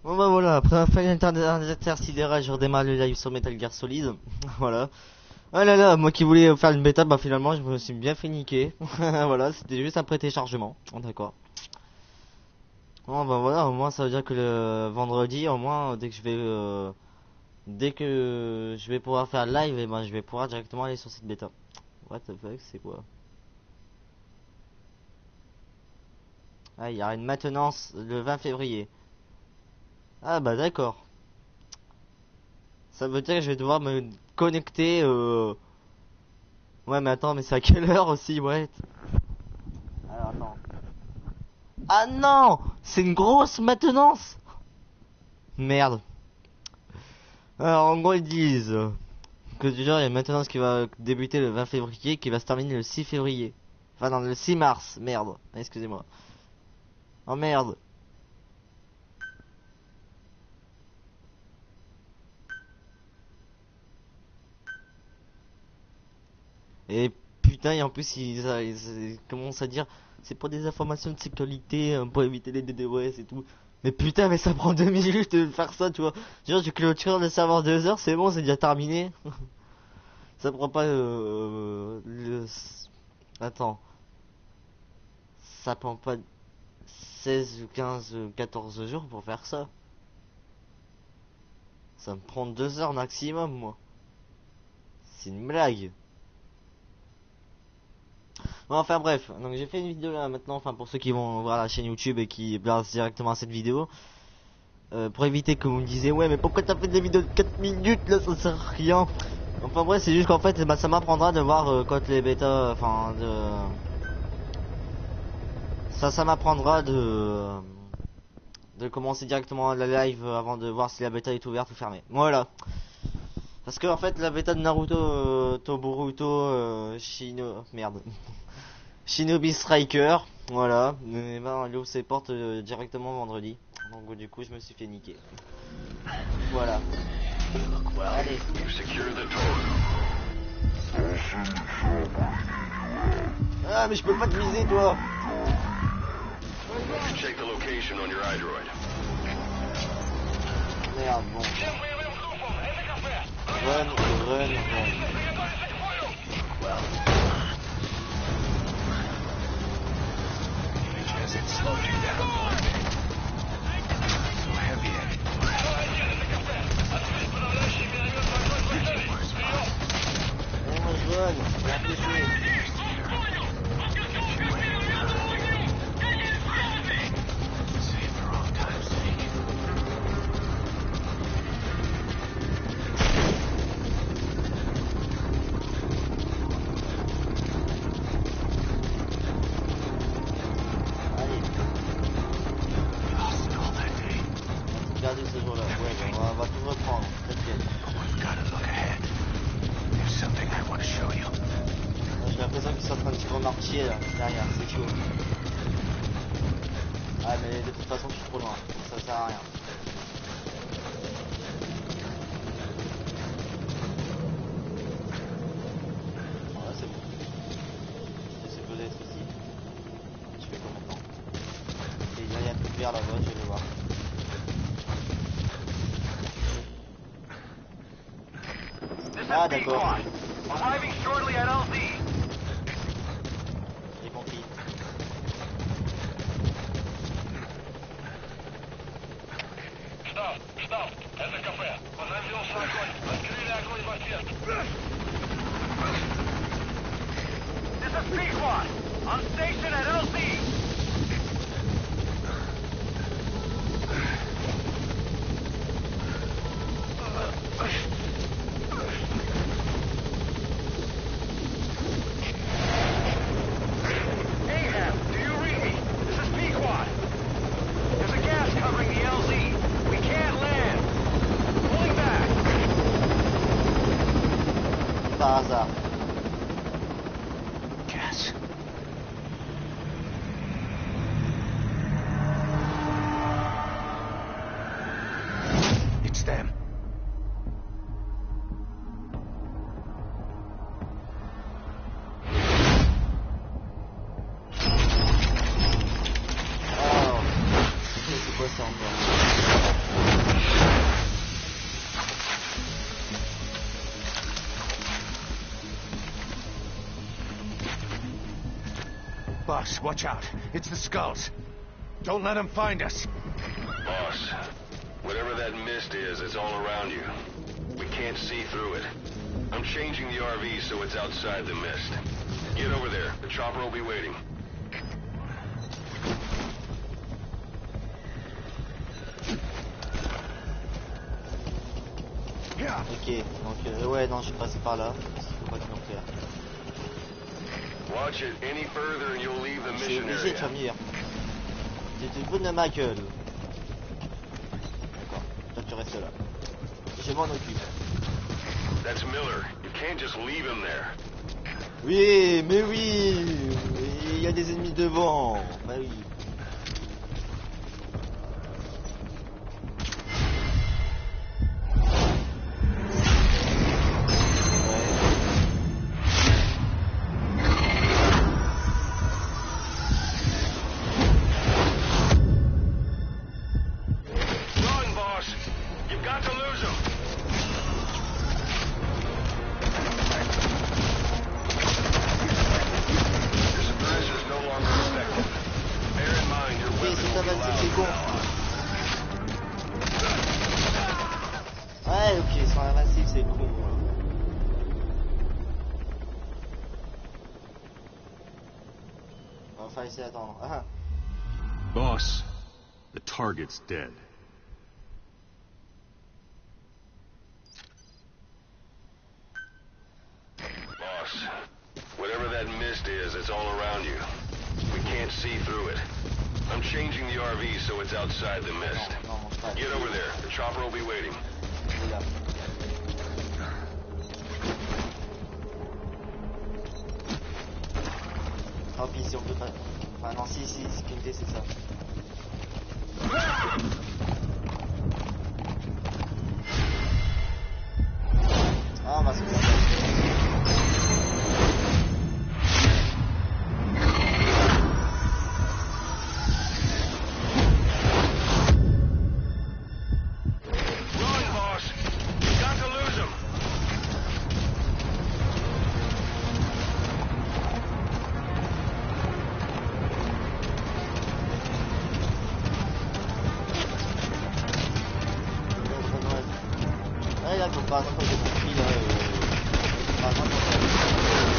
Bon bah voilà, après un fail intersidéral, je redémarre le live sur Metal Gear Solid. Voilà. Ah là là, moi qui voulais faire une bêta, bah finalement je me suis bien fait niquer. Voilà, c'était juste un pré-téléchargement. Oh, d'accord. Bon bah voilà, au moins ça veut dire que le vendredi, au moins dès que je vais pouvoir faire live, et ben je vais pouvoir directement aller sur cette bêta. What the fuck, c'est quoi? Ah, il y a une maintenance le 20 février. Ah bah d'accord. Ça veut dire que je vais devoir me connecter. Ouais, mais attends, mais c'est à quelle heure aussi, ouais. Alors attends. Ah non, c'est une grosse maintenance. Merde. Alors en gros ils disent que déjà il y a une maintenance qui va débuter le 20 février, qui va se terminer le 6 février. Enfin non, le 6 mars. Merde. Excusez-moi. Oh merde. Et putain, et en plus ils commencent à dire c'est pour des informations de sécurité, pour éviter les DDoS et tout. Mais putain, mais ça prend 2 minutes de faire ça, tu vois. Genre, je clôture le serveur 2 heures, c'est bon, c'est déjà terminé. Ça prend pas Attends. Ça prend pas 16 ou 15 ou 14 jours pour faire ça. Ça me prend 2 heures maximum, moi. C'est une blague. Bon, enfin bref, donc j'ai fait une vidéo là maintenant, enfin pour ceux qui vont voir la chaîne YouTube et qui placent directement à cette vidéo. Pour éviter que vous me disiez ouais mais pourquoi t'as fait des vidéos de 4 minutes là, ça sert à rien. Enfin bref, c'est juste qu'en fait bah, ça m'apprendra de voir quand les bêtas, enfin ça m'apprendra de commencer directement la live avant de voir si la bêta est ouverte ou fermée. Voilà. Parce que en fait la bêta de Naruto Toboruto merde. Shinobi Striker, voilà. Et ben elle ouvre ses portes directement vendredi. Donc du coup je me suis fait niquer. Voilà. Allez. Ah mais je peux pas te viser toi. Merde, bon. Run. Regardez ce jour-là, ouais, on va tout reprendre, t'inquiète. J'ai l'impression qu'ils sont en train de se remarcher là, derrière, c'est chaud. Ah mais de toute façon je suis trop loin, ça sert à rien. Voilà, c'est bon. C'est supposé être ici. Je fais quoi maintenant? Et il y a un truc vert là-bas, je vais voir. Ah d'accord. J'ai compris. Stop. Это кафе. Подразделся огонь. Открыли огонь в ответ. This is P-Quad. On station at LZ. Par hasard. Gas. Boss, watch out. It's the skulls. Don't let them find us. Boss, whatever that mist is, it's all around you. We can't see through it. I'm changing the RV so it's outside the mist. Get over there. The chopper will be waiting. Ok, donc ouais, non, je suis passé par là. Parce qu'il faut pas qu'il nous repère. Watch it any further and you'll leave the Je suis mission obligé de area. faire meilleur. Tu te fous de ma gueule. D'accord, toi tu restes là. Je m'en occupe. That's Miller. You can't just leave him there. Oui, mais oui, il y a des ennemis devant. Bah oui. Run, boss. You've got to lose him. Your suppressor's no longer effective. Bear in mind your Ok, weapon c'est will be invincible, loud c'est from con. now on. Ouais, ok, ils sont invincibles, c'est con. On va falloir essayer d'attendre. Ah. Boss, the target's dead. Boss, whatever that mist is, it's all around you. We can't see through it. I'm changing the RV so it's outside the mist. Non, mange pas. Get over there. The chopper will be waiting. Il est là. Oh, puis si on peut pas. Enfin, non, si, sprinter, c'est ça. Ah, on va se faire. Run, boss. You've got to lose him. Ouais, là, comme par exemple, j'ai compris, là, par exemple,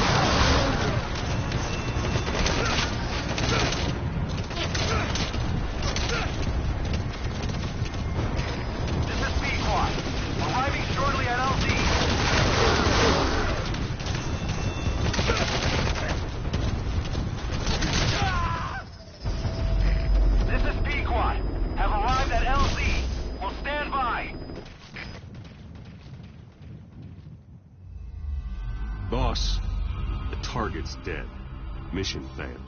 This is P-Quad. Arriving shortly at LZ. This is P-Quad. Have arrived at LZ. Will stand by. Boss, the target's dead. Mission failed.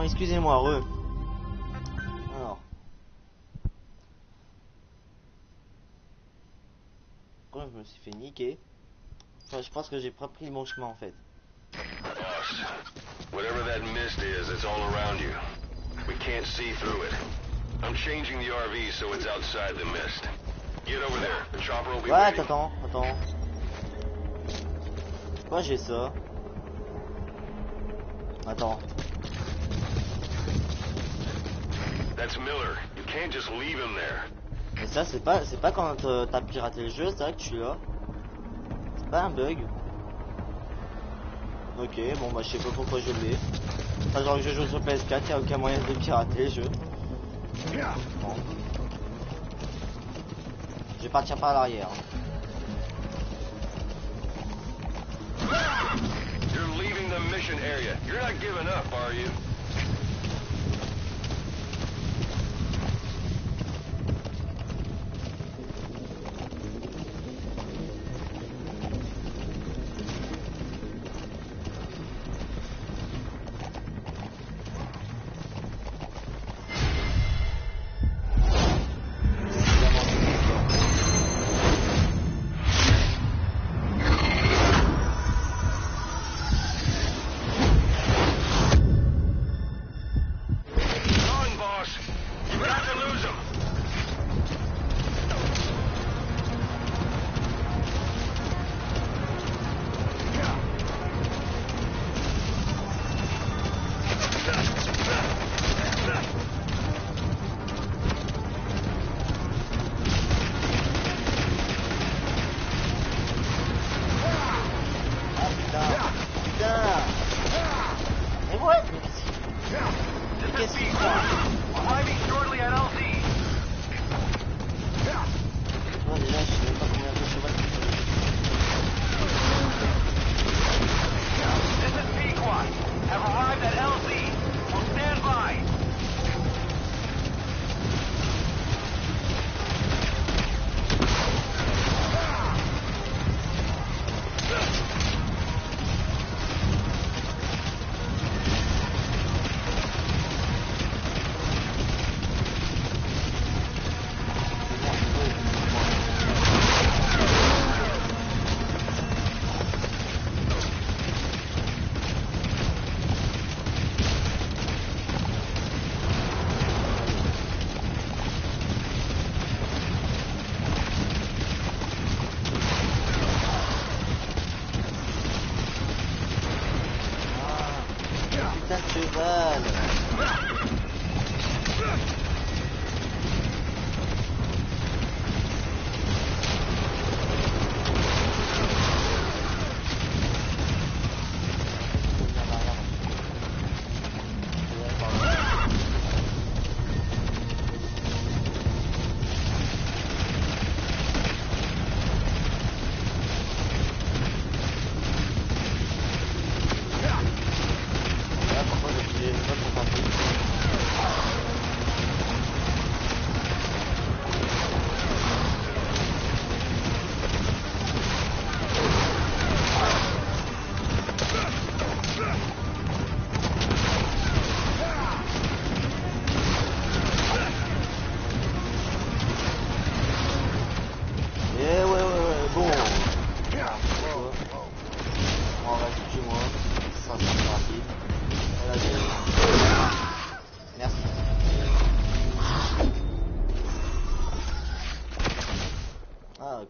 excusez-moi, Alors. Quand je me suis fait niquer. Enfin, je pense que j'ai pas pris le bon chemin en fait. Boss, whatever that mist is, it's all around you. We can't see through it. I'm changing the RV so it's outside the mist. Get over there. The chopper will be Ouais, waiting. attends. Pourquoi j'ai ça? Attends. That's Miller. You can't just leave him there. Mais ça, c'est pas quand t'as piraté le jeu, c'est vrai que tu l'as. C'est pas un bug. Ok, bon bah je sais pas pourquoi je l'ai. Enfin, genre que je joue sur PS4, y'a aucun moyen de pirater le jeu. Bon. Je vais partir par l'arrière. You're leaving the mission area. You're not giving up, are you?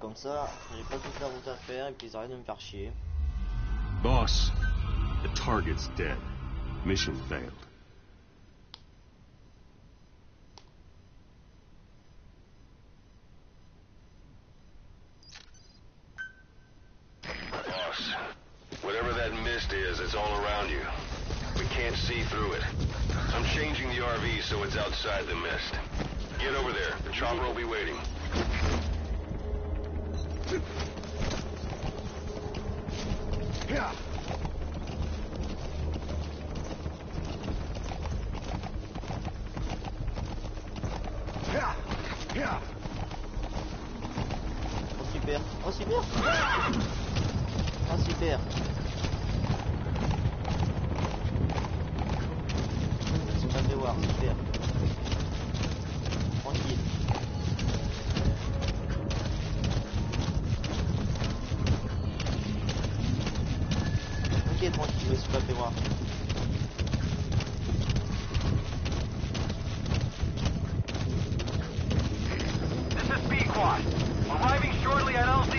Comme ça, j'ai pas toute la route à faire et puis ils arrêtent de me faire chier. Boss, the target's dead. Mission failed. Boss, whatever that mist is, it's all around you. We can't see through it. I'm changing the RV so it's outside the mist. Get over there. The chopper will be waiting. Oh super. Oh super. voir, super. Tranquille. Ok, tranquille, je me suis pas fait voir. This is Pequod. Arriving shortly at LZ.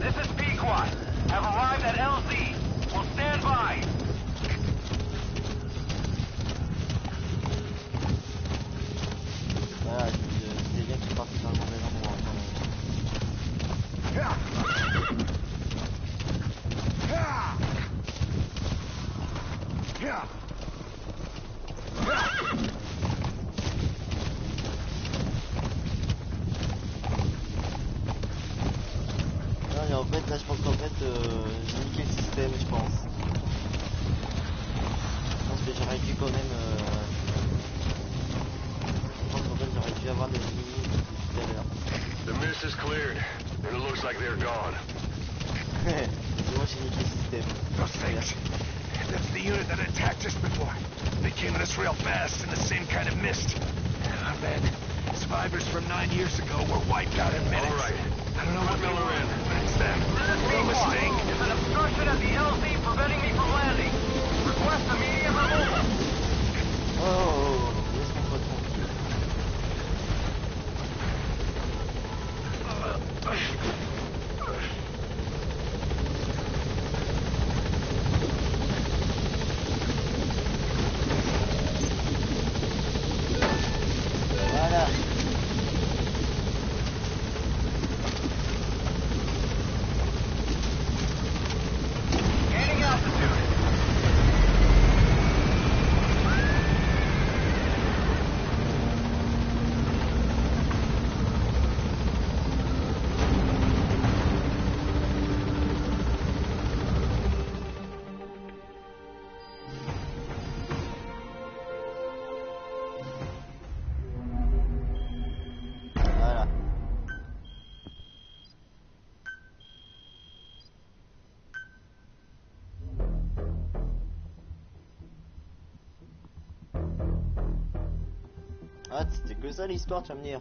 This is Pequod. Have arrived at LZ. Will stand by. Voilà, c'est bien qu'il parte dans le mauvais endroit quand même. Non, mais en fait, là, je pense qu'en fait, j'ai niqué le système, je pense. Je pense que j'aurais dû quand même. Je pense qu'en fait, j'aurais dû avoir des ennemis tout à l'heure. The mist is cleared, and it looks like they're gone. Moi, j'ai niqué le système. Those things. That's the unit that attacked us before. They came at us real fast in the same kind of mist. Oh, man. Survivors from 9 years ago were wiped out in minutes. All right. I don't know what they Miller were, in. but it's them. No mistake. There's an obstruction at the LZ preventing me from landing. Request immediate removal. Oh, laisse-moi pas tranquille. Voilà. Gaining altitude. Voilà. Ah, c'était que ça l'histoire, tu vas me dire.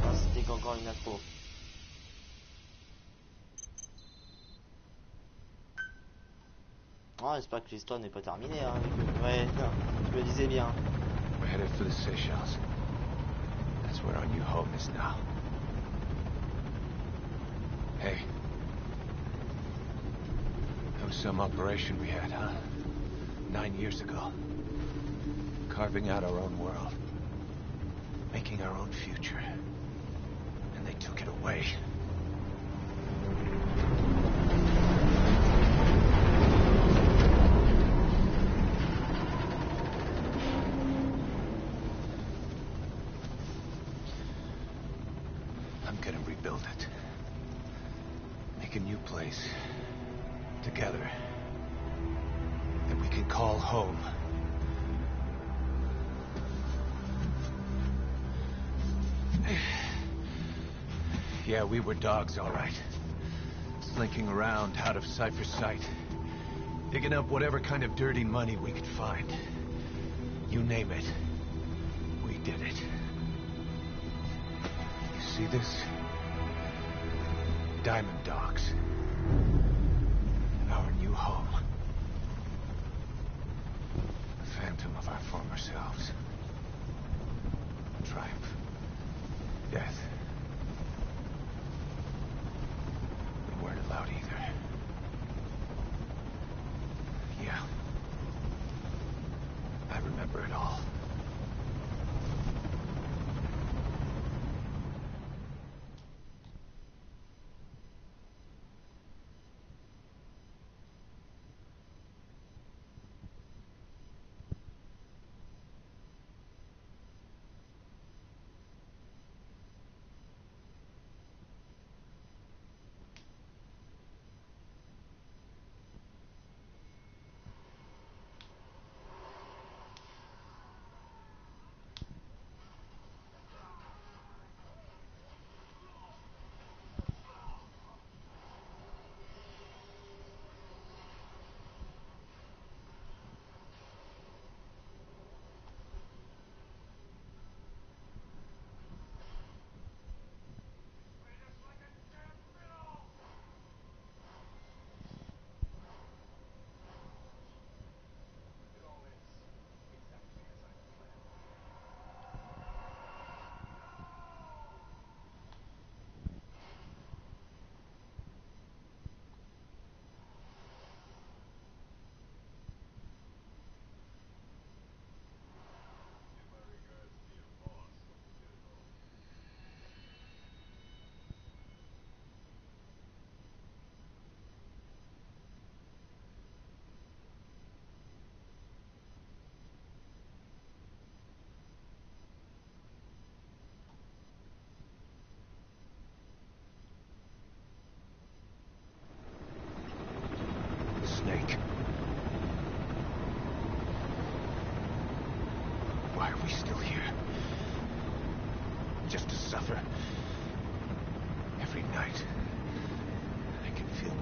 Ah, c'était qu'encore une intro. Ah, j'espère que l'histoire n'est pas terminée, hein, avec eux. Ouais, non, je me disais bien. We're headed for the Seychelles. That's where our new home is now. Hey. That was some operation we had, huh? 9 years ago. Carving out our own world. Making our own future. And they took it away. I'm gonna rebuild it. Make a new place. Together. That we can call home. Yeah, we were dogs, all right. Slinking around out of Cypher's sight. Digging up whatever kind of dirty money we could find. You name it. We did it. You see this? Diamond Dogs. Our new home. The phantom of our former selves. Triumph. Death. We weren't allowed either. Yeah. I remember it all.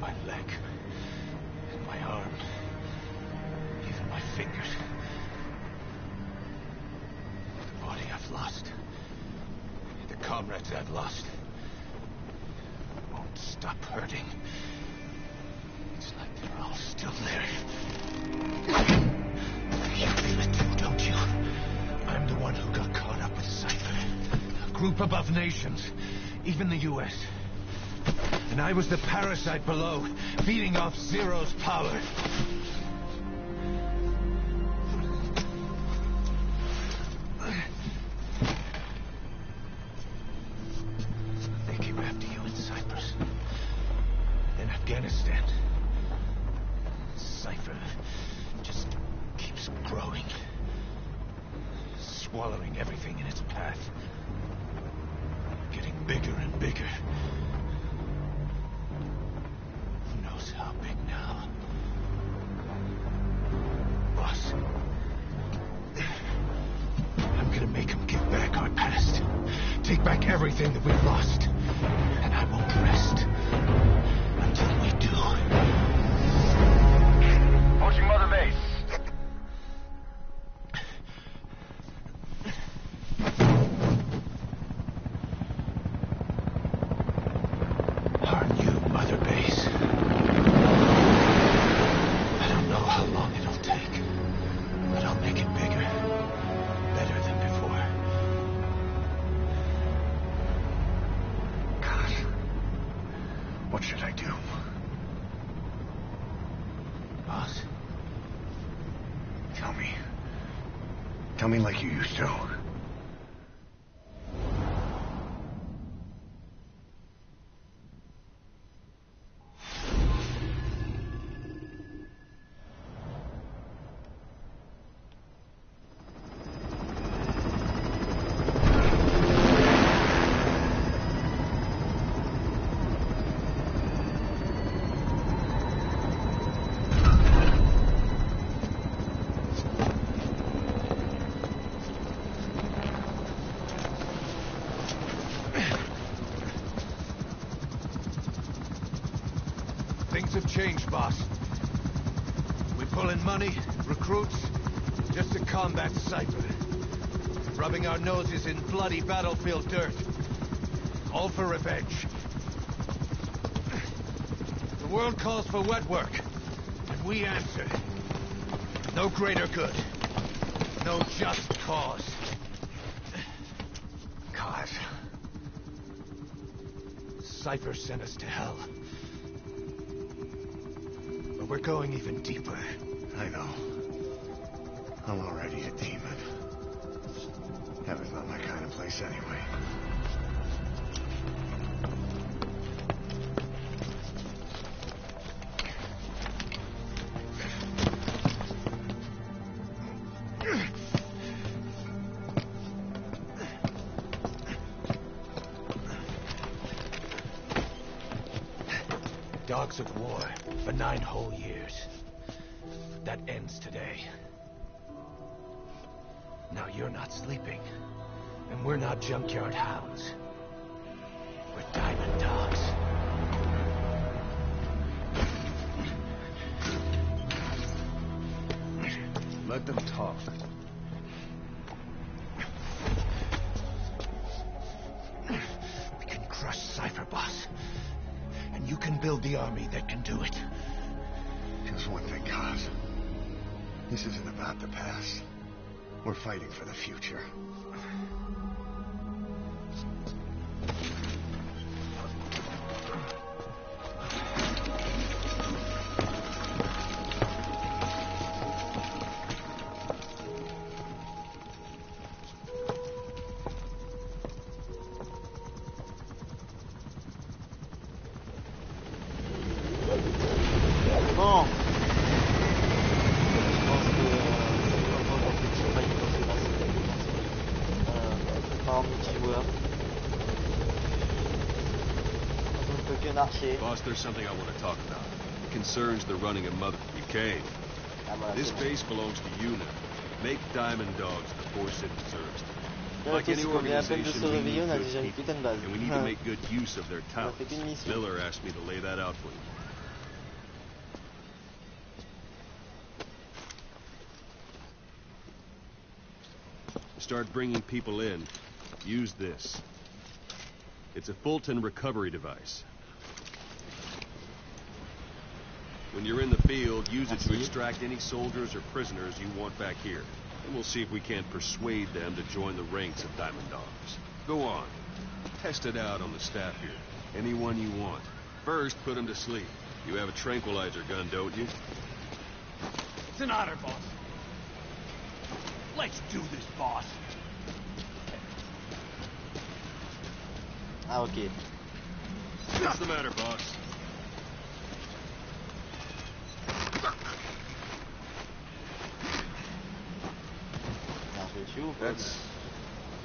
My leg, and my arm, even my fingers. The body I've lost, the comrades I've lost, won't stop hurting. It's like they're all still there. You feel it too, don't you? I'm the one who got caught up with Cypher. A group above nations, even the U.S. And I was the parasite below, feeding off Zero's power. They came after you in Cyprus. In Afghanistan. Cypher just keeps growing. Swallowing everything in its path. Getting bigger and bigger. Who knows how big now? Boss. I'm gonna make him give back our past. Take back everything that we've lost. And I won't rest until we do. Approaching Mother Base. Our new Mother Base. I don't know how long it'll take, but I'll make it bigger. Better than before. God. What should I do? Boss, Tell me. Tell me like you used to. things have changed, boss. We pull in money, recruits, just to combat Cypher. Rubbing our noses in bloody battlefield dirt. All for revenge. The world calls for wet work, and we answer. No greater good. No just cause. God. Cypher sent us to hell. But we're going even deeper. I know. I'm already a demon. Heaven's not my kind of place anyway. Dogs of war for 9 whole years. That ends today. Now you're not sleeping, and we're not junkyard hounds. We're diamond dogs. Let them talk. We can crush Cypher, boss. And you can build the army that can do it. Just one thing, Kaz. This isn't about the past. We're fighting for the future. Bon. Je pense que c'est pas une pas en multijoueur. On ne peut que marcher. Boss, there's something I want to talk about. It concerns the running of Mother. You came. Ah, voilà, This c'est bon. base belongs to you now. Make Diamond Dogs the force it deserves. Là, Like tous, any on vient à peine de se organization, we réveiller, on need a good déjà une people, putain de base. and we need to make good use of their On a talents. fait qu'une mission. Miller asked me to lay that out for you. start bringing people in, use this. It's a Fulton recovery device. When you're in the field, use it to extract any soldiers or prisoners you want back here. And we'll see if we can't persuade them to join the ranks of Diamond Dogs. Go on. Test it out on the staff here. Anyone you want. First, put them to sleep. You have a tranquilizer gun, don't you? It's an honor, boss. Let's do this, boss. Ah, ok. What's the matter, boss? That's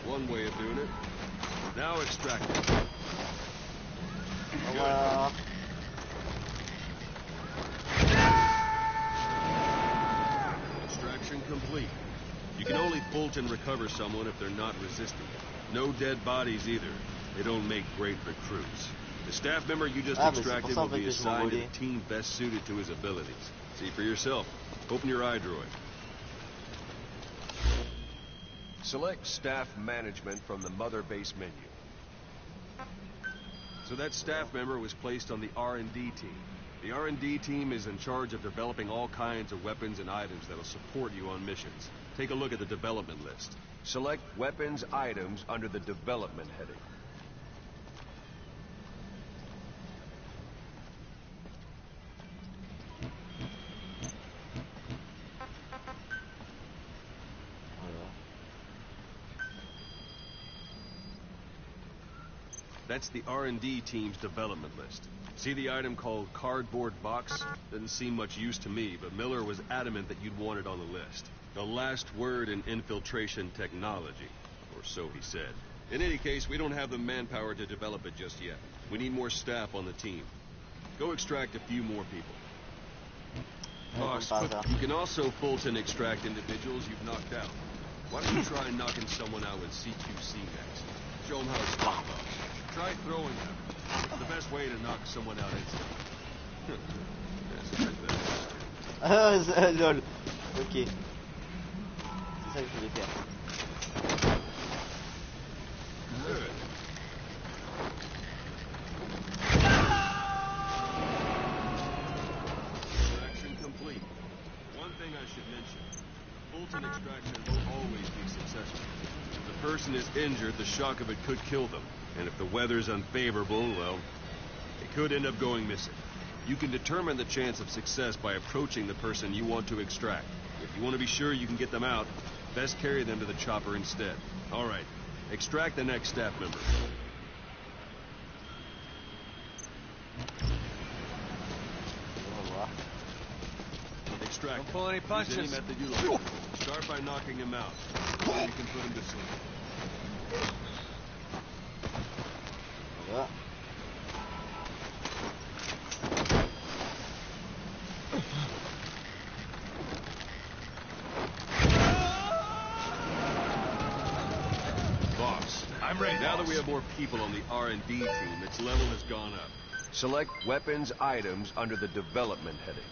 one way of doing it. Now extract it. Voilà. Extraction complete. You can only Fulton recover someone if they're not resisting. No dead bodies either. They don't make great recruits. The staff member you just extracted will be assigned to the team best suited to his abilities. See for yourself. Open your iDroid. Select staff management from the mother base menu. So that staff member was placed on the R&D team. The R&D team is in charge of developing all kinds of weapons and items that'll support you on missions. Take a look at the development list. Select weapons items under the development heading. That's the R&D team's development list. See the item called cardboard box? Doesn't seem much use to me, but Miller was adamant that you'd want it on the list. The last word in infiltration technology, or so he said. In any case, we don't have the manpower to develop it just yet. We need more staff on the team. Go extract a few more people. Boss, but you can also Fulton extract individuals you've knocked out. Why don't you try knocking someone out with CQC next? Show them how it's done, boss. Try throwing them. It's the best way to knock someone out instantly. Yes, like that. Ah, lol. Ok. C'est ça que je voulais faire. Good. Extraction complete. One thing I should mention. Fulton extraction won't always be successful. If the person is injured, the shock of it could kill them. And if the weather's unfavorable, well, it could end up going missing. You can determine the chance of success by approaching the person you want to extract. If you want to be sure you can get them out, best carry them to the chopper instead. All right, extract the next staff member. Extract. Don't pull any punches. Use any method you like. Start by knocking him out. Then you can put him to sleep. Voilà. Boss, I'm ready. Now that we have more people on the R&D team, its level has gone up. Select weapons items under the development heading.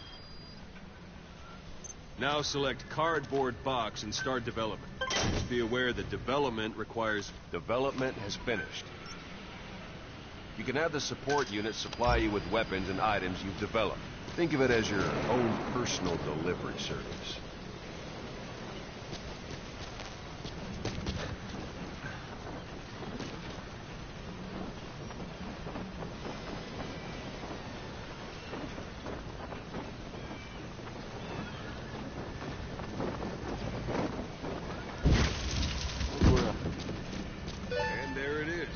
Now select cardboard box and start development. Just be aware that development requires... Development has finished. You can have the support unit supply you with weapons and items you've developed. Think of it as your own personal delivery service. And there it is.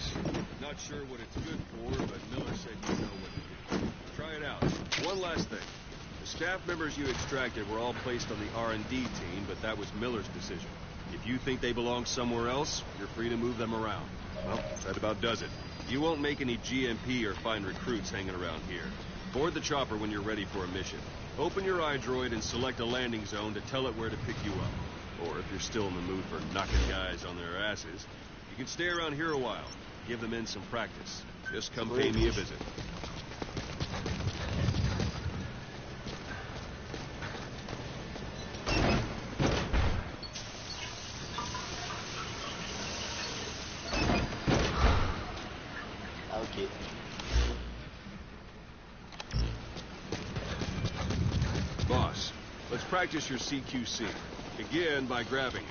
Not sure what it's good for, but Miller said you know what to do. Try it out. One last thing. The staff members you extracted were all placed on the R&D team, but that was Miller's decision. If you think they belong somewhere else, you're free to move them around. Well, that about does it. You won't make any GMP or find recruits hanging around here. Board the chopper when you're ready for a mission. Open your iDroid and select a landing zone to tell it where to pick you up. Or if you're still in the mood for knocking guys on their asses, you can stay around here a while. Give the men some practice. Just come pay me a visit. practice your CQC. Begin by grabbing it.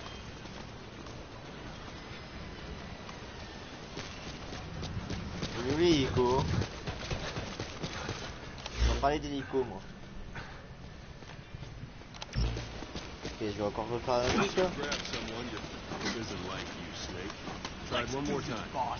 J'ai vu l'hélico. On va parler d'hélico, moi. Ok, je vais encore refaire la musique là. Grab someone that isn't like you, Snake. Try it one more time. Boss.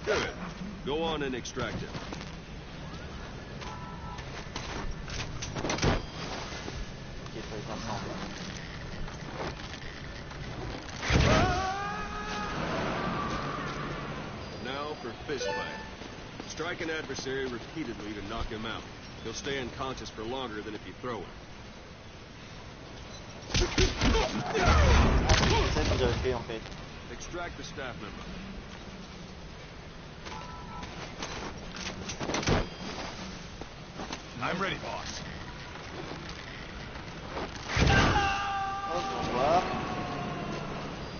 Good. Go on and extract it. Ok, faut les ensemble. Now for fist fight. Strike an adversary repeatedly to knock him out. He'll stay unconscious for longer than if you throw him. C'est ça que j'avais fait en fait. Extract the staff member. I'm ready, boss. Hop, au revoir.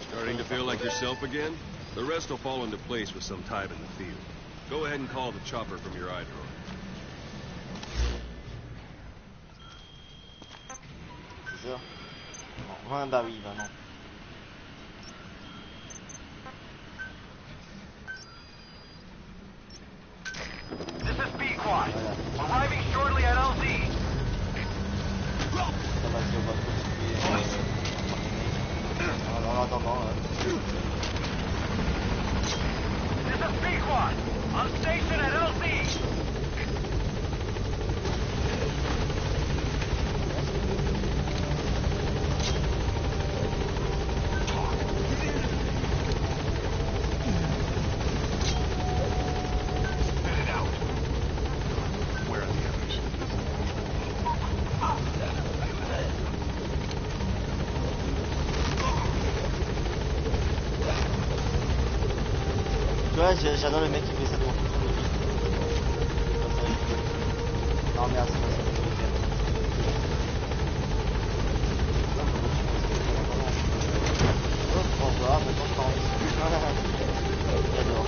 Starting to feel like yourself again? The rest will fall into place with some time in the field. Go ahead and call the chopper from your eye drone. C'est ça. Non, bah oui, bah non. This is Pequod. Arriving shortly at LZ. Ça va, si on va continuer. Alors, en attendant, This is Pequod. On station at LZ. Spit it out. Where are the others? tu vois, j'adore le mec qui fait ça devant tout le monde. Non, merde, c'est pas ça que je voulais faire. Hop, au revoir, maintenant je pars en mission. J'adore.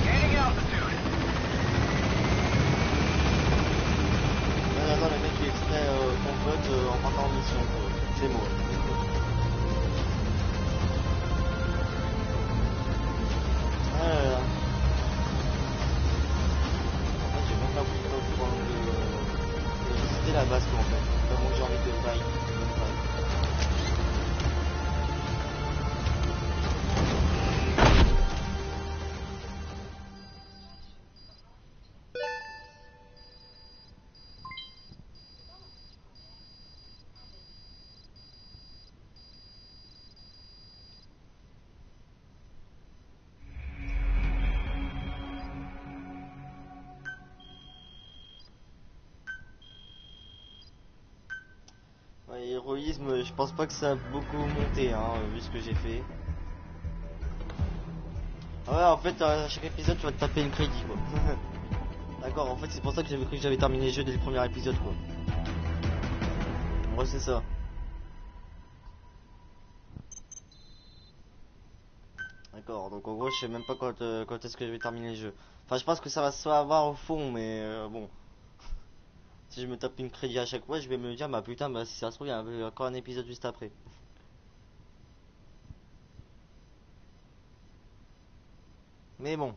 Gaining altitude. J'adore le mec qui extrait ton pote en partant en mission, quoi. C'est moi. Ah là là. En fait, j'ai même pas pris le temps de visiter la base, quoi, en fait. Tellement que j'ai envie de vaille. Ouais, héroïsme, je pense pas que ça a beaucoup monté, hein, vu ce que j'ai fait. Ah ouais, en fait, à chaque épisode, tu vas te taper une crédit, quoi. D'accord, en fait, c'est pour ça que j'avais cru que j'avais terminé le jeu dès le premier épisode, quoi. Moi, c'est ça. D'accord, donc en gros, je sais même pas quand est-ce que je vais terminer le jeu. Enfin, je pense que ça va se avoir au fond, mais bon. Si je me tape une crédit à chaque fois, je vais me dire, bah putain, bah si ça se trouve, il y a encore un épisode juste après. Mais bon.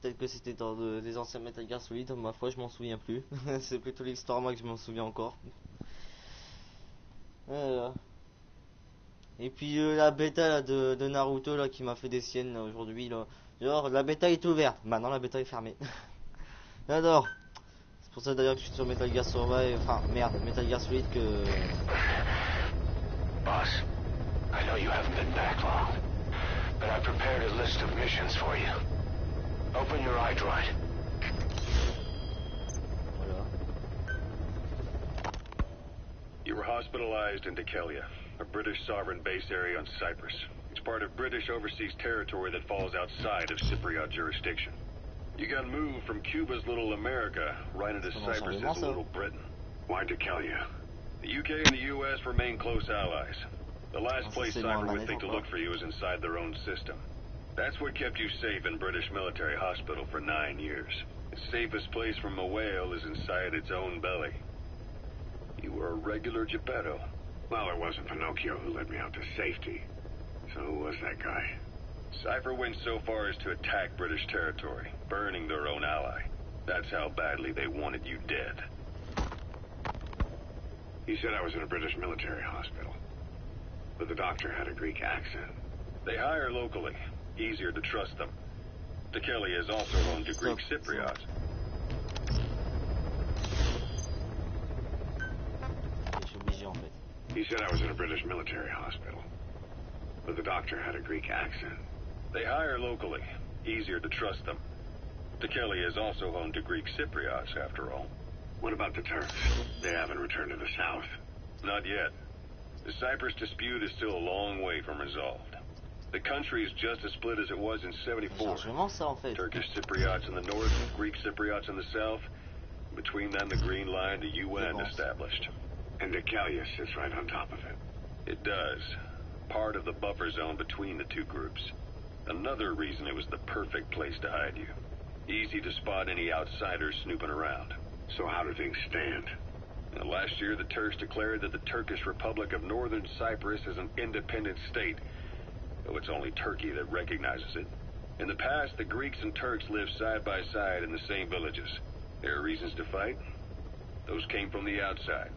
Peut-être que c'était dans des anciens Metal Gear Solid, ma foi, je m'en souviens plus. C'est plutôt l'histoire, moi, que je m'en souviens encore. Et puis la bêta là, de Naruto là, qui m'a fait des siennes là, aujourd'hui. Là. Genre, la bêta est ouverte. Maintenant, la bêta est fermée. J'adore. C'est pour ça d'ailleurs que je suis sur Metal Gear Survive. Enfin, merde, Metal Gear Solid que. Boss, I know you haven't been back long, but I prepared a list of missions for you. Open your iDroid. Voilà. You were hospitalized in Dekelia, a British sovereign base area on Cyprus. It's part of British overseas territory that falls outside of Cypriot jurisdiction. You got moved from Cuba's Little America right into Cyprus's Little Britain. Why Dekelia? The UK and the US remain close allies. The last place Cypher would think to look for you is inside their own system. That's what kept you safe in British military hospital for 9 years. The safest place from a whale is inside its own belly. You were a regular Geppetto. Well, it wasn't Pinocchio who led me out to safety. So who was that guy? Cypher went so far as to attack British territory, burning their own ally. That's how badly they wanted you dead. He said I was in a British military hospital. But the doctor had a Greek accent. They hire locally. Easier to trust them. Dekelia is also home to Greek Cypriots. He said I was in a British military hospital. But the doctor had a Greek accent. They hire locally. Easier to trust them. Dekelia is also home to Greek Cypriots, after all. What about the Turks? They haven't returned to the south. Not yet. The Cyprus dispute is still a long way from resolved. The country is just as split as it was in 74. Turkish Cypriots in the north, Greek Cypriots in the south. Between them, the Green Line, the UN established. And Dekelia sits right on top of it. It does. Part of the buffer zone between the two groups. Another reason it was the perfect place to hide you. Easy to spot any outsiders snooping around. So how do things stand? Now, last year, the Turks declared that the Turkish Republic of Northern Cyprus is an independent state, though it's only Turkey that recognizes it. In the past, the Greeks and Turks lived side by side in the same villages. There are reasons to fight. Those came from the outside.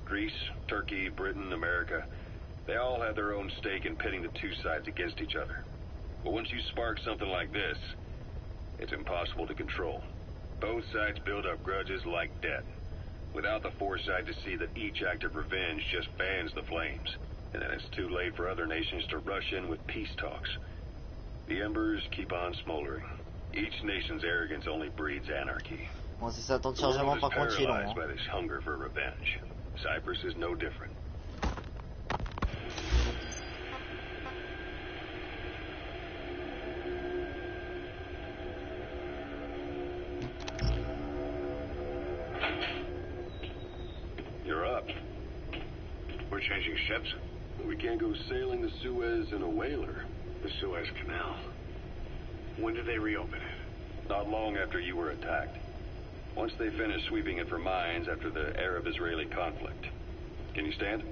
Greece, Turkey, Britain, America, they all have their own stake in pitting the two sides against each other. But once you spark something like this, it's impossible to control. Both sides build up grudges like debt, without the foresight to see that each act of revenge just fans the flames. And then it's too late for other nations to rush in with peace talks. The embers keep on smoldering. Each nation's arrogance only breeds anarchy. Bon, c'est ça, temps de The world chargement is par contre il est long. paralyzed by this hunger for revenge. Cyprus is no different. You're up. We're changing ships? We can't go sailing the Suez in a whaler. The Suez Canal. When did they reopen it? Not long after you were attacked. Once they finished sweeping it for mines after the Arab-Israeli conflict. Can you stand?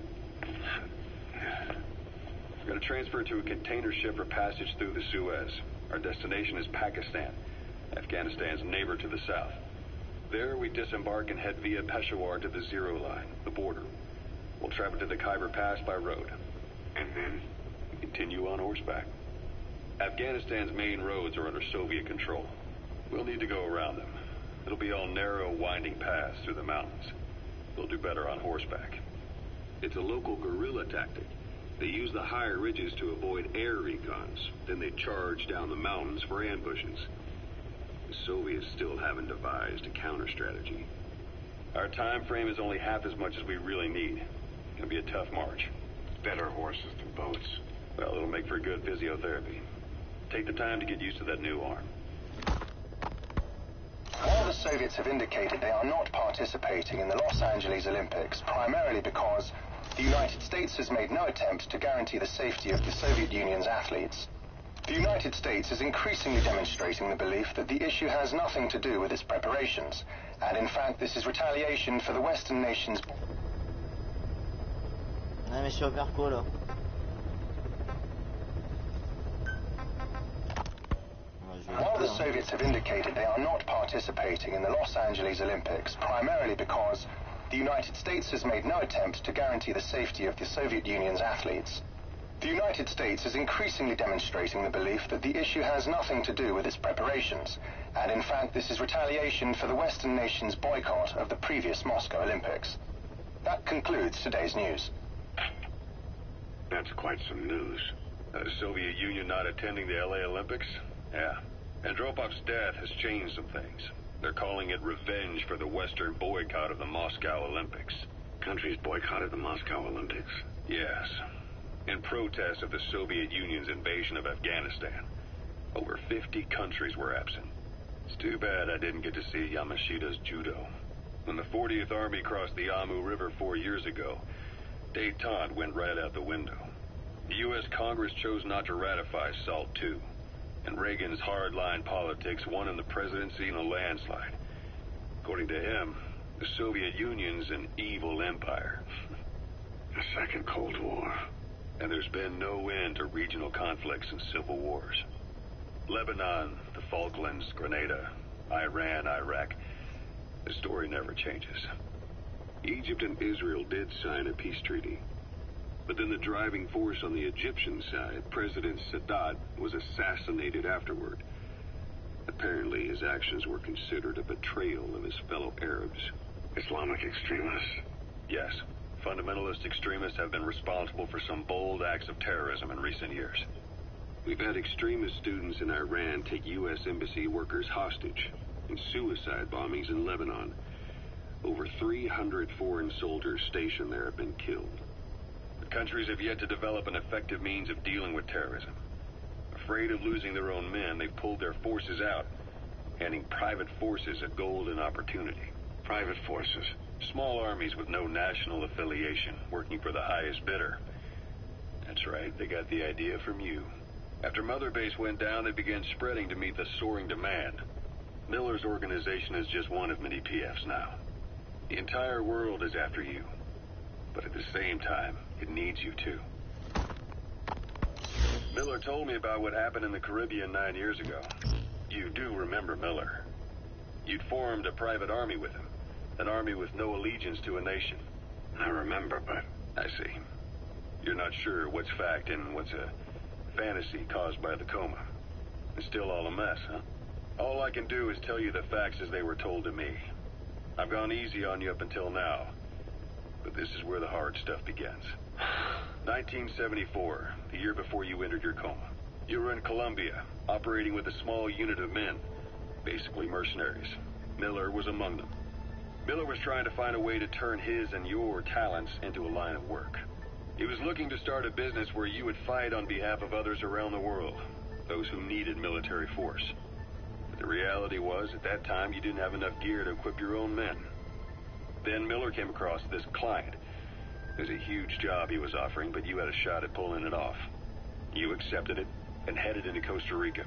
We're going to transfer to a container ship for passage through the Suez. Our destination is Pakistan, Afghanistan's neighbor to the south. There we disembark and head via Peshawar to the Zero Line, the border. We'll travel to the Khyber Pass by road. And then? We continue on horseback. Afghanistan's main roads are under Soviet control. We'll need to go around them. It'll be all narrow, winding paths through the mountains. We'll do better on horseback. It's a local guerrilla tactic. They use the higher ridges to avoid air recons. Then they charge down the mountains for ambushes. The Soviets still haven't devised a counter-strategy. Our time frame is only half as much as we really need. It'll be a tough march. Better horses than boats. Well, it'll make for good physiotherapy. Take the time to get used to that new arm. While the Soviets have indicated they are not participating in the Los Angeles Olympics, primarily because the United States has made no attempt to guarantee the safety of the Soviet Union's athletes, the United States is increasingly demonstrating the belief that the issue has nothing to do with its preparations, and in fact this is retaliation for the Western nations. Ouais, mais je suis au perco là. While the Soviets have indicated they are not participating in the Los Angeles Olympics, primarily because the United States has made no attempt to guarantee the safety of the Soviet Union's athletes, the United States is increasingly demonstrating the belief that the issue has nothing to do with its preparations, and in fact this is retaliation for the Western nations' boycott of the previous Moscow Olympics. That concludes today's news. That's quite some news. The Soviet Union not attending the LA Olympics? Yeah. Andropov's death has changed some things. They're calling it revenge for the Western boycott of the Moscow Olympics. Countries boycotted the Moscow Olympics. Yes. In protest of the Soviet Union's invasion of Afghanistan. Over 50 countries were absent. It's too bad I didn't get to see Yamashita's judo. When the 40th Army crossed the Amu River 4 years ago, détente went right out the window. The U.S. Congress chose not to ratify SALT II, and Reagan's hardline politics won him the presidency in a landslide. According to him, the Soviet Union's an evil empire. A second Cold War. And there's been no end to regional conflicts and civil wars. Lebanon, the Falklands, Grenada, Iran, Iraq. The story never changes. Egypt and Israel did sign a peace treaty. But then the driving force on the Egyptian side, President Sadat, was assassinated afterward. Apparently his actions were considered a betrayal of his fellow Arabs. Islamic extremists? Yes. Fundamentalist extremists have been responsible for some bold acts of terrorism in recent years. We've had extremist students in Iran take U.S. embassy workers hostage, and suicide bombings in Lebanon. Over 300 foreign soldiers stationed there have been killed. The countries have yet to develop an effective means of dealing with terrorism. Afraid of losing their own men, they've pulled their forces out, handing private forces a golden opportunity. Private forces? Small armies with no national affiliation, working for the highest bidder. That's right, they got the idea from you. After Mother Base went down, they began spreading to meet the soaring demand. Miller's organization is just one of many PFs now. The entire world is after you. But at the same time, it needs you too. Miller told me about what happened in the Caribbean 9 years ago. You do remember Miller. You'd formed a private army with him. An army with no allegiance to a nation. I remember, but... I see. You're not sure what's fact and what's a fantasy caused by the coma. It's still all a mess, huh? All I can do is tell you the facts as they were told to me. I've gone easy on you up until now. But this is where the hard stuff begins. 1974, the year before you entered your coma. You were in Colombia, operating with a small unit of men. Basically mercenaries. Miller was among them. Miller was trying to find a way to turn his and your talents into a line of work. He was looking to start a business where you would fight on behalf of others around the world, those who needed military force. But the reality was, at that time, you didn't have enough gear to equip your own men. Then Miller came across this client. It was a huge job he was offering, but you had a shot at pulling it off. You accepted it and headed into Costa Rica.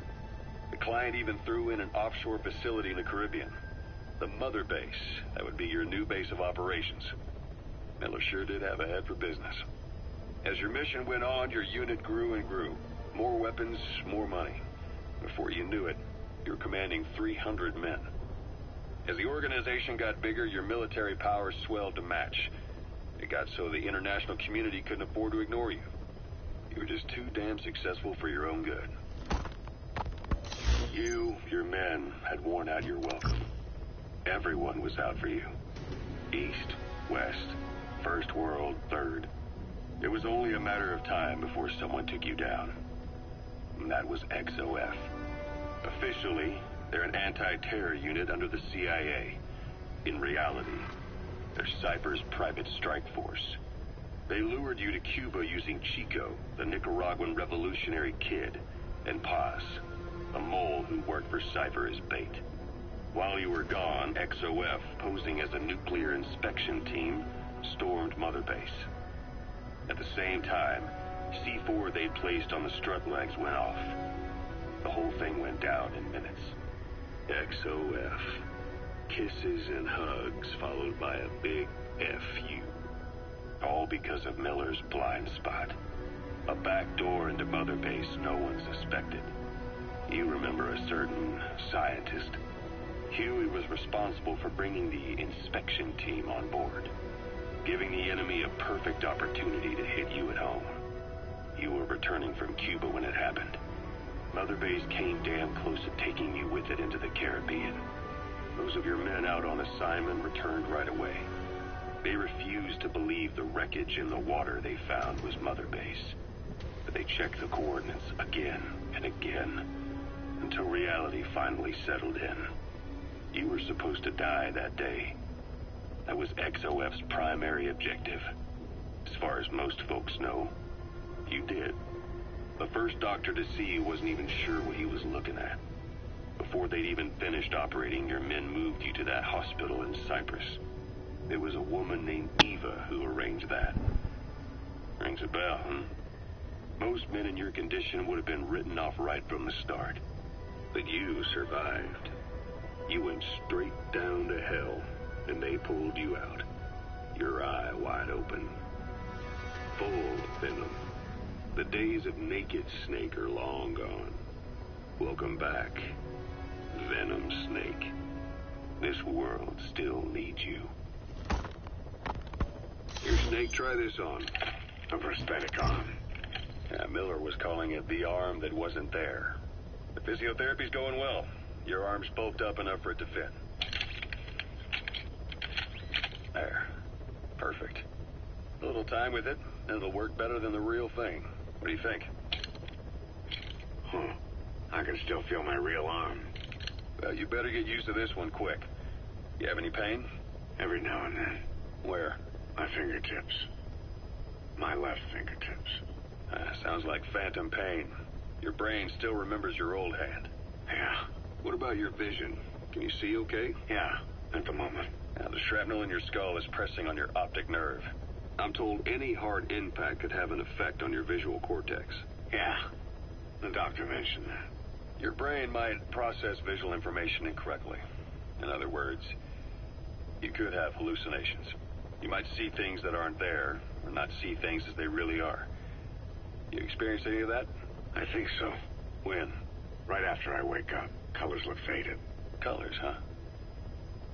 The client even threw in an offshore facility in the Caribbean. The Mother Base. That would be your new base of operations. Miller sure did have a head for business. As your mission went on, your unit grew and grew. More weapons, more money. Before you knew it, you were commanding 300 men. As the organization got bigger, your military powers swelled to match. It got so the international community couldn't afford to ignore you. You were just too damn successful for your own good. You, your men, had worn out your welcome. Everyone was out for you. East, West, First World, Third. It was only a matter of time before someone took you down. And that was XOF. Officially, they're an anti-terror unit under the CIA. In reality, they're Cypher's private strike force. They lured you to Cuba using Chico, the Nicaraguan revolutionary kid, and Paz, a mole who worked for Cypher as bait. While you were gone, XOF, posing as a nuclear inspection team, stormed Mother Base. At the same time, C4 they'd placed on the strut legs went off. The whole thing went down in minutes. XOF. Kisses and hugs followed by a big FU. All because of Miller's blind spot. A back door into Mother Base no one suspected. You remember a certain scientist. Huey was responsible for bringing the inspection team on board, giving the enemy a perfect opportunity to hit you at home. You were returning from Cuba when it happened. Mother Base came damn close to taking you with it into the Caribbean. Those of your men out on assignment returned right away. They refused to believe the wreckage in the water they found was Mother Base. But they checked the coordinates again and again, until reality finally settled in. You were supposed to die that day. That was XOF's primary objective. As far as most folks know, you did. The first doctor to see you wasn't even sure what he was looking at. Before they'd even finished operating, your men moved you to that hospital in Cyprus. It was a woman named Eva who arranged that. Rings a bell, huh? Most men in your condition would have been written off right from the start. But you survived. You went straight down to hell, and they pulled you out. Your eye wide open. Full venom. The days of naked Snake are long gone. Welcome back, Venom Snake. This world still needs you. Here, Snake, try this on. A prosthetic arm. Yeah, Miller was calling it the arm that wasn't there. The physiotherapy's going well. Your arm's bulked up enough for it to fit. There. Perfect. A little time with it, and it'll work better than the real thing. What do you think? I can still feel my real arm. Well, you better get used to this one quick. You have any pain? Every now and then. Where? My fingertips. My left fingertips. Sounds like phantom pain. Your brain still remembers your old hand. Yeah. What about your vision? Can you see okay? Yeah, at the moment. Now, the shrapnel in your skull is pressing on your optic nerve. I'm told any hard impact could have an effect on your visual cortex. Yeah, the doctor mentioned that. Your brain might process visual information incorrectly. In other words, you could have hallucinations. You might see things that aren't there, or not see things as they really are. You experience any of that? I think so. When? Right after I wake up. Colors look faded. Colors, huh?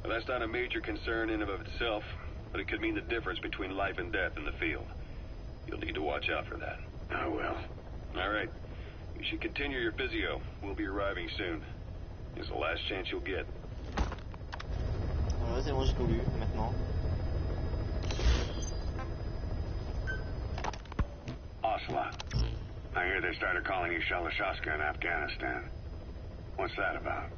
Well, that's not a major concern in and of itself, but it could mean the difference between life and death in the field. You'll need to watch out for that. I will. All right. You should continue your physio. We'll be arriving soon. It's the last chance you'll get. Ouais, c'est bon, j'ai tout lu maintenant. Ocelot. I hear they started calling you Shalashaska in Afghanistan. What's that about?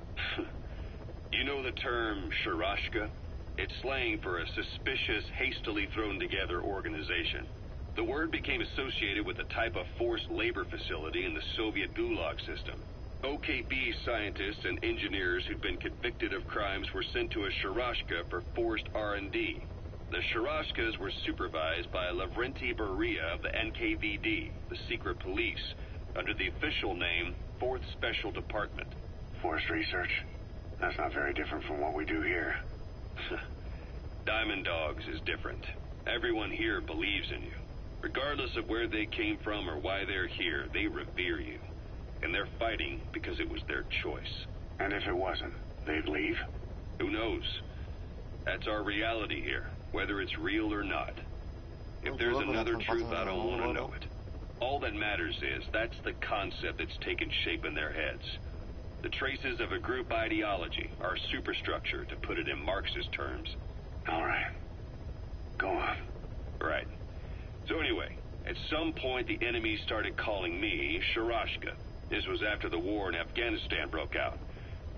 You know the term Sharashka? It's slang for a suspicious, hastily thrown together organization. The word became associated with a type of forced labor facility in the Soviet Gulag system. OKB scientists and engineers who'd been convicted of crimes were sent to a Sharashka for forced R&D. The Sharashkas were supervised by Lavrenti Beria of the NKVD, the secret police, under the official name 4th Special Department. Forced research? That's not very different from what we do here. Diamond Dogs is different. Everyone here believes in you. Regardless of where they came from or why they're here, they revere you. And they're fighting because it was their choice. And if it wasn't, they'd leave? Who knows? That's our reality here, whether it's real or not. If there's another truth, I don't want to know it. All that matters is that's the concept that's taken shape in their heads. The traces of a group ideology, our superstructure, to put it in Marxist terms. All right. Go on. Right. So anyway, at some point the enemy started calling me Sharashka. This was after the war in Afghanistan broke out.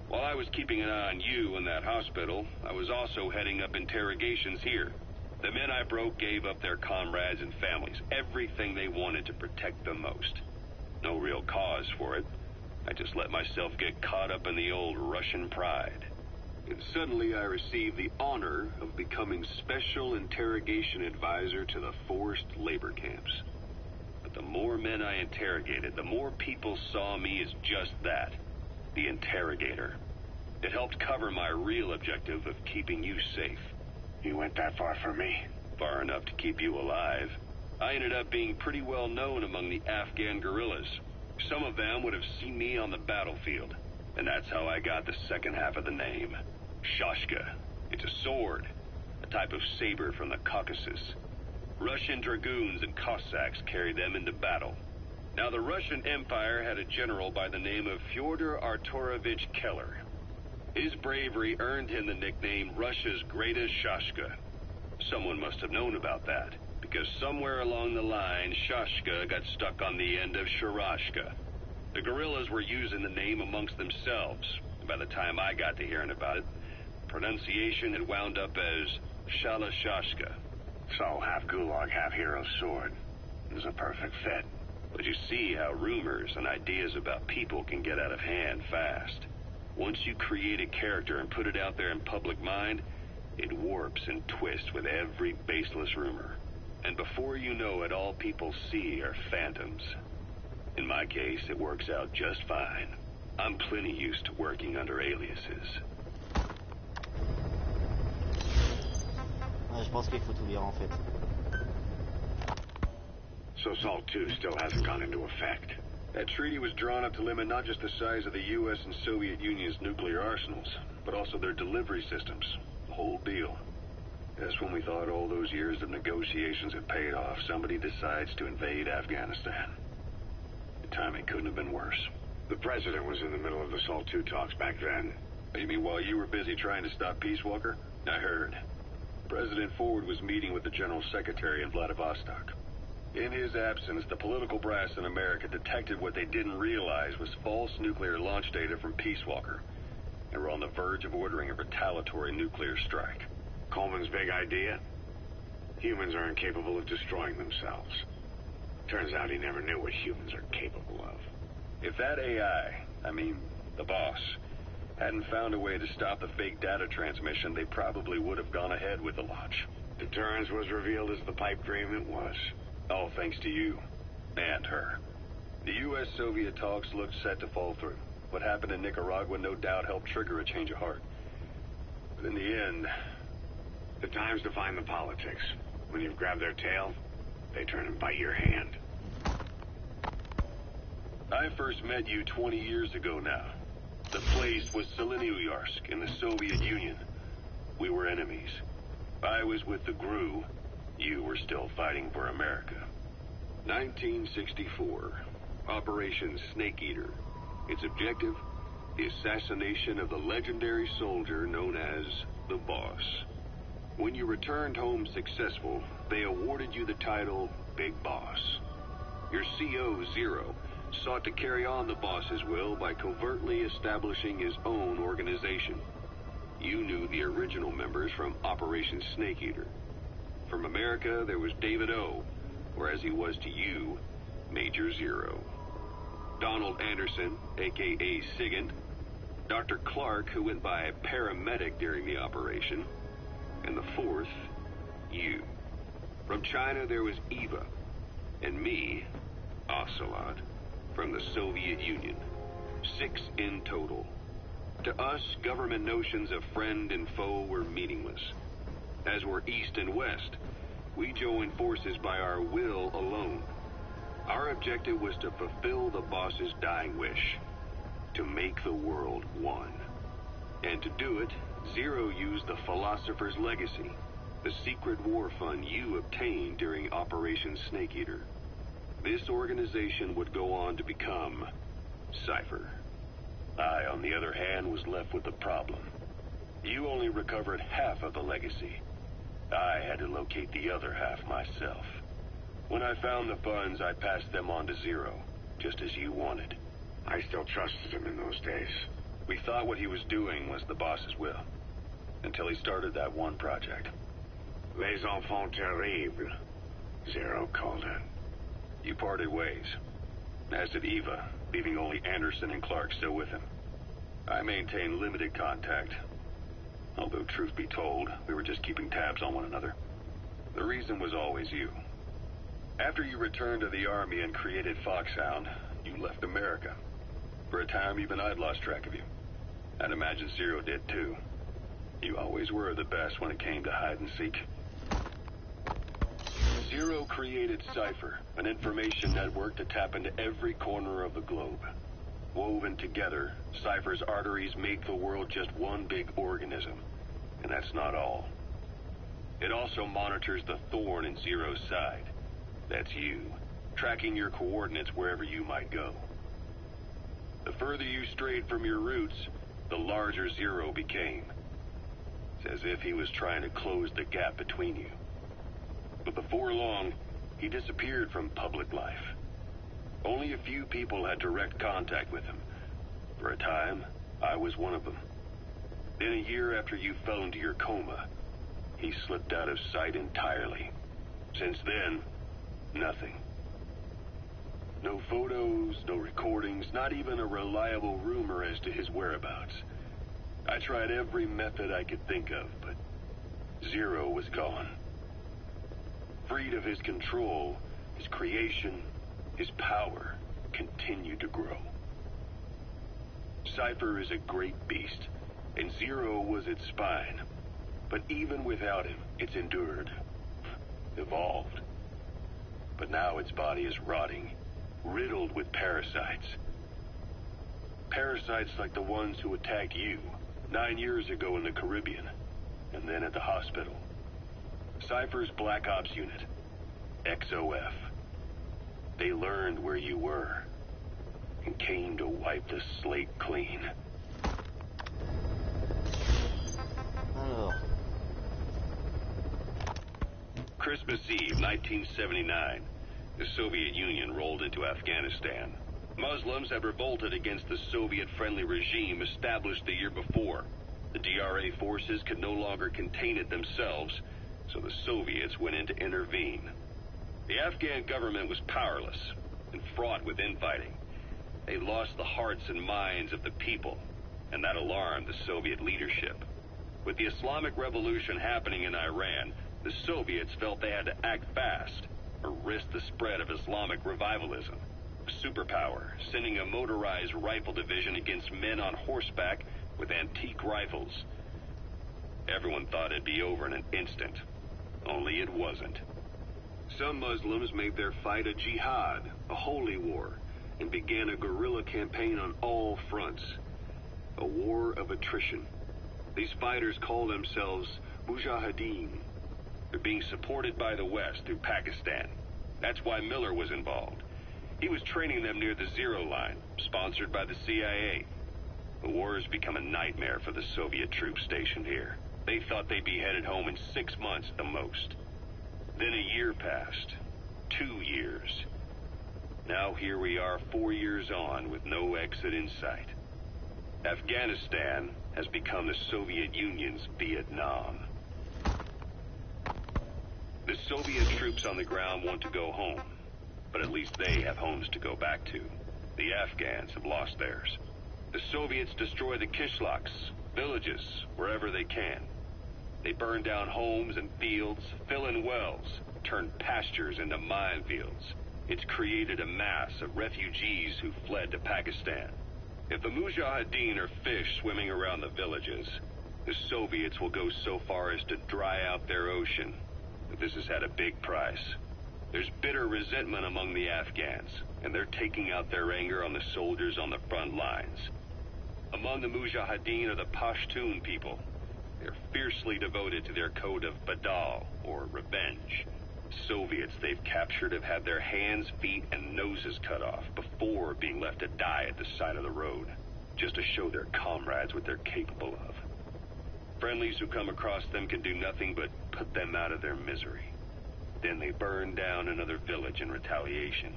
While I was keeping an eye on you in that hospital, I was also heading up interrogations here. The men I broke gave up their comrades and families, everything they wanted to protect them most. No real cause for it. I just let myself get caught up in the old Russian pride. And suddenly I received the honor of becoming Special Interrogation Advisor to the forced labor camps. But the more men I interrogated, the more people saw me as just that, the interrogator. It helped cover my real objective of keeping you safe. You went that far for me? Far enough to keep you alive. I ended up being pretty well known among the Afghan guerrillas. Some of them would have seen me on the battlefield, and that's how I got the second half of the name. Shashka. It's a sword, a type of saber from the Caucasus. Russian dragoons and Cossacks carried them into battle. Now, the Russian Empire had a general by the name of Fyodor Arturovich Keller. His bravery earned him the nickname Russia's Greatest Shashka. Someone must have known about that, because somewhere along the line, Shashka got stuck on the end of Sharashka. The guerrillas were using the name amongst themselves, and by the time I got to hearing about it, pronunciation had wound up as Shalashashka. So, half gulag, half hero sword. Is a perfect fit. But you see how rumors and ideas about people can get out of hand fast. Once you create a character and put it out there in public mind, it warps and twists with every baseless rumor. And before you know it, all people see are phantoms. In my case, it works out just fine. I'm plenty used to working under aliases. Ouais, je pense qu'il faut tout lire en fait. So SALT II still hasn't gone into effect. That treaty was drawn up to limit not just the size of the U.S. and Soviet Union's nuclear arsenals, but also their delivery systems. The whole deal. That's when we thought all those years of negotiations had paid off. Somebody decides to invade Afghanistan. The timing couldn't have been worse. The president was in the middle of the SALT II talks back then. You mean while you were busy trying to stop Peace Walker? I heard. President Ford was meeting with the General Secretary in Vladivostok. In his absence, the political brass in America detected what they didn't realize was false nuclear launch data from Peace Walker, and were on the verge of ordering a retaliatory nuclear strike. Coleman's big idea? Humans are incapable of destroying themselves. Turns out he never knew what humans are capable of. If that AI, the boss, hadn't found a way to stop the fake data transmission, they probably would have gone ahead with the launch. Deterrence was revealed as the pipe dream it was. All thanks to you. And her. The U.S.-Soviet talks looked set to fall through. What happened in Nicaragua no doubt helped trigger a change of heart. But in the end... The time's define the politics. When you've grabbed their tail, they turn and bite your hand. I first met you 20 years ago now. The place was Selenouyarsk in the Soviet Union. We were enemies. I was with the GRU. You were still fighting for America. 1964. Operation Snake Eater. Its objective? The assassination of the legendary soldier known as the Boss. When you returned home successful, they awarded you the title Big Boss. Your CO, Zero, sought to carry on the boss's will by covertly establishing his own organization. You knew the original members from Operation Snake Eater. From America, there was David O., or as he was to you, Major Zero. Donald Anderson, a.k.a. Sigint. Dr. Clark, who went by paramedic during the operation. And the fourth, you. From China, there was Eva. And me, Ocelot, from the Soviet Union. 6 in total. To us, government notions of friend and foe were meaningless. As were East and West, we joined forces by our will alone. Our objective was to fulfill the boss's dying wish, to make the world one. And to do it, Zero used the Philosopher's Legacy, the secret war fund you obtained during Operation Snake Eater. This organization would go on to become Cypher. I, on the other hand, was left with the problem. You only recovered half of the legacy. I had to locate the other half myself. When I found the funds, I passed them on to Zero, just as you wanted. I still trusted him in those days. We thought what he was doing was the boss's will, until he started that one project. Les enfants terribles, Zero called it. You parted ways, as did Eva, leaving only Anderson and Clark still with him. I maintained limited contact, although truth be told, we were just keeping tabs on one another. The reason was always you. After you returned to the Army and created Foxhound, you left America. For a time, even I'd lost track of you. I'd imagine Zero did too. You always were the best when it came to hide and seek. Zero created Cypher, an information network to tap into every corner of the globe. Woven together, Cypher's arteries make the world just one big organism. And that's not all. It also monitors the thorn in Zero's side. That's you, tracking your coordinates wherever you might go. The further you strayed from your roots, the larger Zero became. It's as if he was trying to close the gap between you. But before long, he disappeared from public life. Only a few people had direct contact with him. For a time, I was one of them. Then a year after you fell into your coma, he slipped out of sight entirely. Since then, nothing. No photos, no recordings, not even a reliable rumor as to his whereabouts. I tried every method I could think of, but Zero was gone. Freed of his control, his creation, his power continued to grow. Cypher is a great beast, and Zero was its spine. But even without him, it's endured, evolved. But now its body is rotting, riddled with parasites. Parasites like the ones who attacked you 9 years ago in the Caribbean, and then at the hospital. Cypher's Black Ops unit, XOF. They learned where you were, and came to wipe the slate clean. Alors. Christmas Eve, 1979. The Soviet Union rolled into Afghanistan. Muslims have revolted against the Soviet-friendly regime established the year before. The DRA forces could no longer contain it themselves, so the Soviets went in to intervene. The Afghan government was powerless and fraught with infighting. They lost the hearts and minds of the people, and that alarmed the Soviet leadership. With the Islamic Revolution happening in Iran, the Soviets felt they had to act fast or risk the spread of Islamic revivalism. A superpower, sending a motorized rifle division against men on horseback with antique rifles. Everyone thought it'd be over in an instant, only it wasn't. Some Muslims made their fight a jihad, a holy war, and began a guerrilla campaign on all fronts. A war of attrition. These fighters call themselves Mujahideen. They're being supported by the West through Pakistan. That's why Miller was involved. He was training them near the Zero Line, sponsored by the CIA. The war has become a nightmare for the Soviet troops stationed here. They thought they'd be headed home in 6 months at the most. Then a year passed. 2 years. Now here we are 4 years on with no exit in sight. Afghanistan has become the Soviet Union's Vietnam. The Soviet troops on the ground want to go home, but at least they have homes to go back to. The Afghans have lost theirs. The Soviets destroy the kishlaks, villages, wherever they can. They burn down homes and fields, fill in wells, turn pastures into minefields. It's created a mass of refugees who fled to Pakistan. If the Mujahideen are fish swimming around the villages, the Soviets will go so far as to dry out their ocean. But this has had a big price. There's bitter resentment among the Afghans, and they're taking out their anger on the soldiers on the front lines. Among the Mujahideen are the Pashtun people. They're fiercely devoted to their code of Badal, or revenge. Soviets they've captured have had their hands, feet, and noses cut off before being left to die at the side of the road, just to show their comrades what they're capable of. Friendlies who come across them can do nothing but put them out of their misery. Then they burn down another village in retaliation.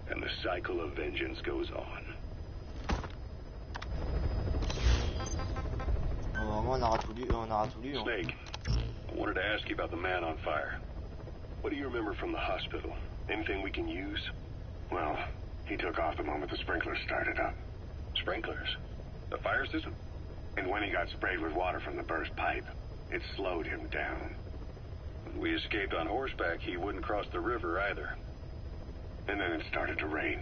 And the cycle of vengeance goes on. On aura tout lu. Snake, I wanted to ask you about the man on fire. What do you remember from the hospital? Anything we can use? Well, he took off the moment the sprinklers started up. Sprinklers? The fire system? And when he got sprayed with water from the burst pipe, it slowed him down. When we escaped on horseback, he wouldn't cross the river either. And then it started to rain.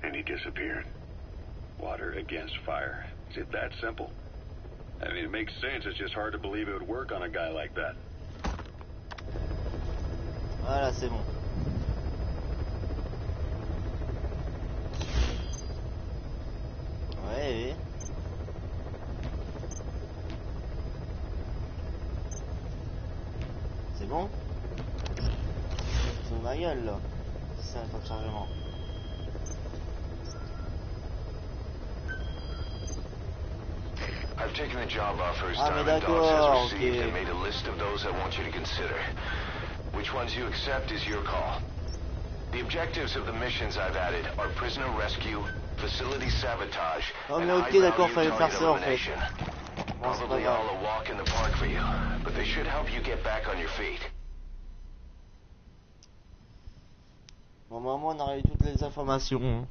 And he disappeared. Water against fire. Is it that simple? I mean, it makes sense. It's just hard to believe it would work on a guy like that. Voilà, c'est bon. Ouais. C'est bon? C'est ma gueule là. C'est ça, pas de chargement. I've taken the job offers Ah, mais Diamond Dogs d'accord, has received ok. and made a list of those I want you to consider. Which ones you accept is your call. The objectives of the missions I've added are prisoner rescue, facility sabotage, Oh, and mais ok, d'accord, high-value fallait faire target ça en fait. elimination. Bon, c'est pas Probably grave. all a walk in the park for you, but they should help you get back on your feet. Bon, moi on aurait eu toutes les informations. Hein.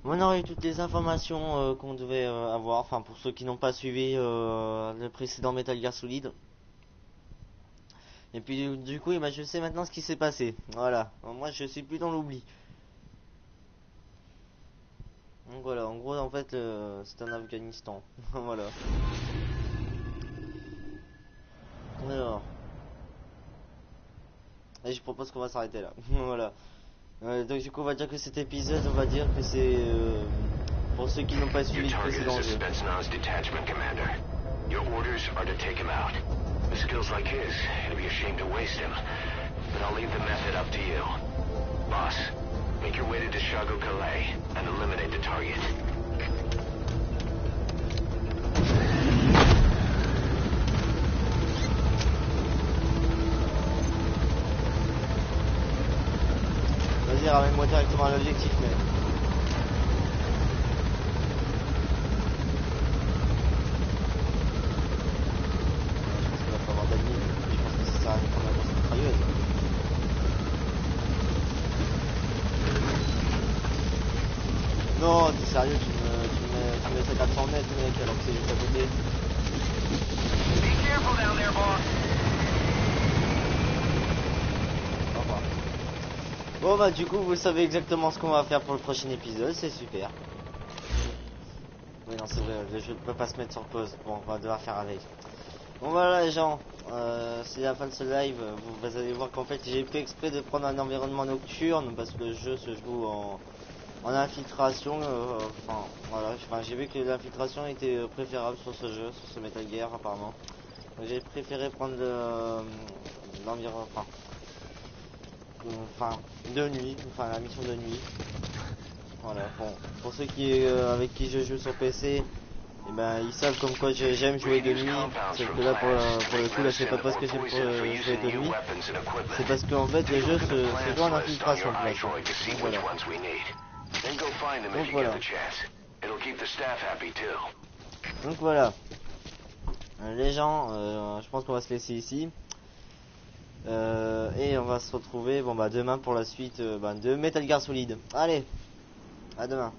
On aurait eu toutes les informations qu'on devait avoir. Enfin, pour ceux qui n'ont pas suivi le précédent Metal Gear Solid. Et puis du coup, je sais maintenant ce qui s'est passé. Voilà. Moi, je suis plus dans l'oubli. Donc voilà. En gros, en fait, c'est un Afghanistan. Voilà. Alors. Et je propose qu'on va s'arrêter là. Voilà. Donc du coup, on va dire que cet épisode, on va dire que c'est pour ceux qui n'ont pas suivi le précédent jeu. Your orders are to take him out. With skills like his, it'd be a shame to waste him. But I'll leave the method up to you. Boss, make your way to Deshago Calais and eliminate the target. Vas-y, ramène-moi directement à l'objectif, mais... Non, t'es sérieux, tu me mets ça 400 mètres, mec, alors que c'est juste à côté. Be careful down there, boss. Au revoir. Bon bah du coup, vous savez exactement ce qu'on va faire pour le prochain épisode, c'est super. Oui non, c'est vrai, le jeu ne peut pas se mettre sur pause. Bon, on va devoir faire avec. Bon voilà les gens, c'est la fin de ce live. Vous allez voir qu'en fait j'ai fait exprès de prendre un environnement nocturne parce que le jeu se joue en infiltration. Enfin voilà, j'ai vu que l'infiltration était préférable sur ce jeu, sur ce Metal Gear apparemment. Donc j'ai préféré prendre l'environnement, de nuit, enfin la mission de nuit. Voilà, bon, pour ceux qui avec qui je joue sur PC. Et ben ils savent comme quoi j'aime jouer de nuit. C'est que là pour le coup là c'est pas parce que j'aime jouer de nuit, c'est parce qu'en fait le jeu se joue en infiltration pour l'instant. Donc voilà. Donc voilà. Les gens, je pense qu'on va se laisser ici. Et on va se retrouver demain pour la suite de Metal Gear Solid. Allez, à demain.